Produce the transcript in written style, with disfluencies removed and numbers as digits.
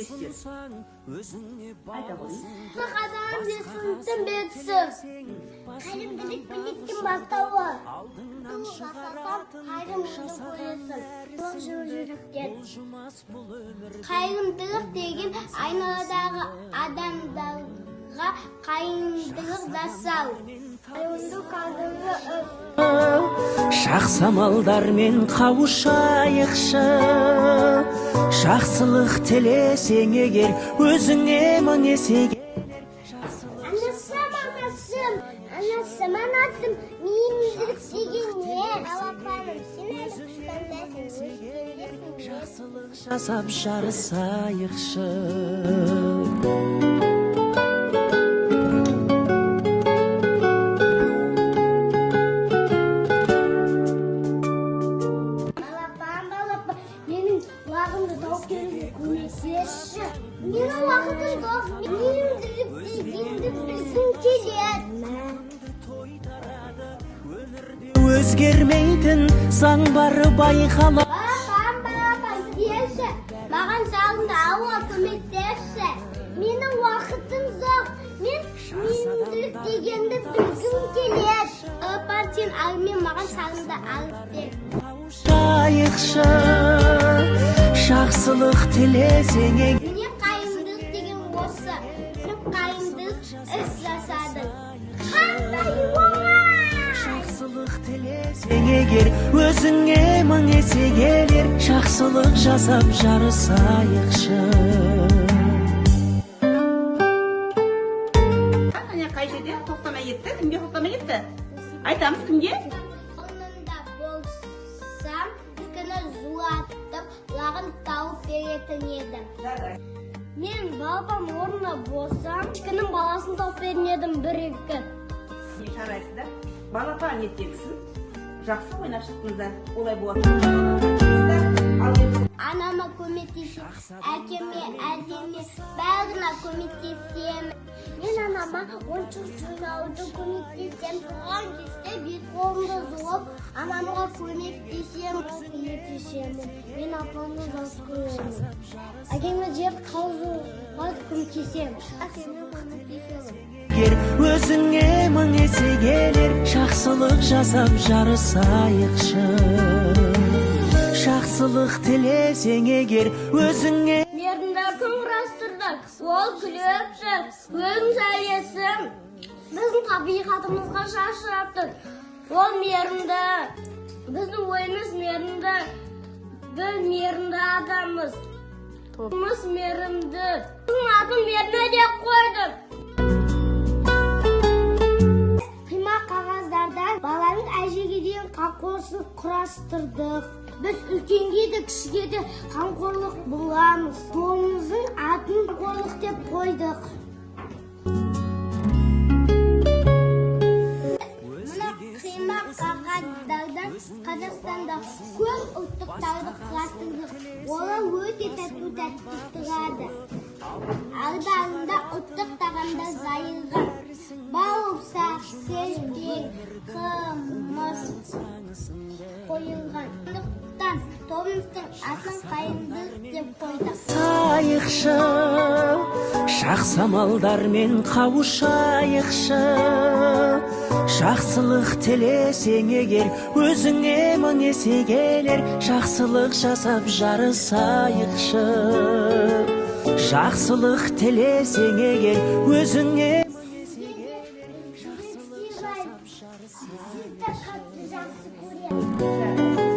естер. Айта қойын. Қадам есімтін бетсіз. Қайырымдылық біліктің бастауы. Бұл жасасам қайырымдылық көресің. Бұл жүректен. Қайырымдылық деген айналадағы адамдарға қайырымдылық жасау. Қайырымдылық қадірі Шақсамалдармен қауышайықшы, жақсылық тілесең егер өзіңе мың есе келер. Анасым, мейірімділік деген не? Алапаным, сен әлі күштандайсың, Жақсылық жасап жарысайықшы. Уақытымды тауып келуге көмектесші. Менің уақытым жоқ, мейірімділік дегенді білгім келеді. Өзгермейтін заң бары байқала. Балапан, келші. Маған жағында ауа көмектесші. Менің уақытым жоқ, мен мейірімділік дегенді білгім келеді. Балапан, сен алымен маған жағында алып бер. Шайықшы, жақсылық тілесең егер. Міне қайырымдылық деген осы. Сен қайырымдылық іс жасадың. Қандай оңай! Жақсылық тілесең егер өзіңе мың есе келер. Жақсылық жасап жарысайықшы. Қай жерде тоқтамай кетті? Кімге тоқтамай кетті? Айтамыз кімге? Онында болсам, күні зуаттып, лағын тауып беретін едім. Мен балапан орнына болсам, күнің баласын тауып беретін едім бір-екі. Не шарайсыздар? Балапан ертеңсін. Жақсы ойнап шықтыңыздар. Олай болады. Анама көмектесем, әкеме, әжеме, бәріне көмектесем. Мен анама ойыншық жинауды көмектесем. Туған кезде бет қолымды жуып, анамға көмектесем. Мен апамды жақсы көремін. Әкеме жер қазуға көмектесем. Әкеме көмектесем. Егер өзіңе мың есе келер, жақсылық жасап жарысайықшы. Жақсылық тілесең егер өзіңе. Мердімдер күн құрастырды, ол күліп жүр, өзің сәлесің. Біздің табиғатымызға шашыраптыр. Ол мерімді, біздің ойымыз мерімді, біз мерімді адамыз. Тобымыз мерімді. Біздің атын меріне деп қойдым. Қима қағаздардан баланың әжеге дейін қамқоршылық құрастырдық. Біз үлкенге де кішіге де қамқорлық боламыз. Тобымыздың атын қамқорлық деп қойдық. Мына қима қағаздардан Қазақстанда көп ұлттықтарды құрастырдық. Олар өте тәтті тұрады. Алдарында ұлттық тағамдар жайылған. Бауырса, сельдей, қымыз қойылған. Тобымыздың атын қайырымдылық деп қойдық. Сайықшы, жақсамалдармен қауышайықшы. Жақсылық тілесең егер өзіңе мың есе келер. Жақсылық жасап жарысайықшы. Жақсылық тілесең егер өзіңе мың есе келер. Жақсылық жасап жарысайықшы.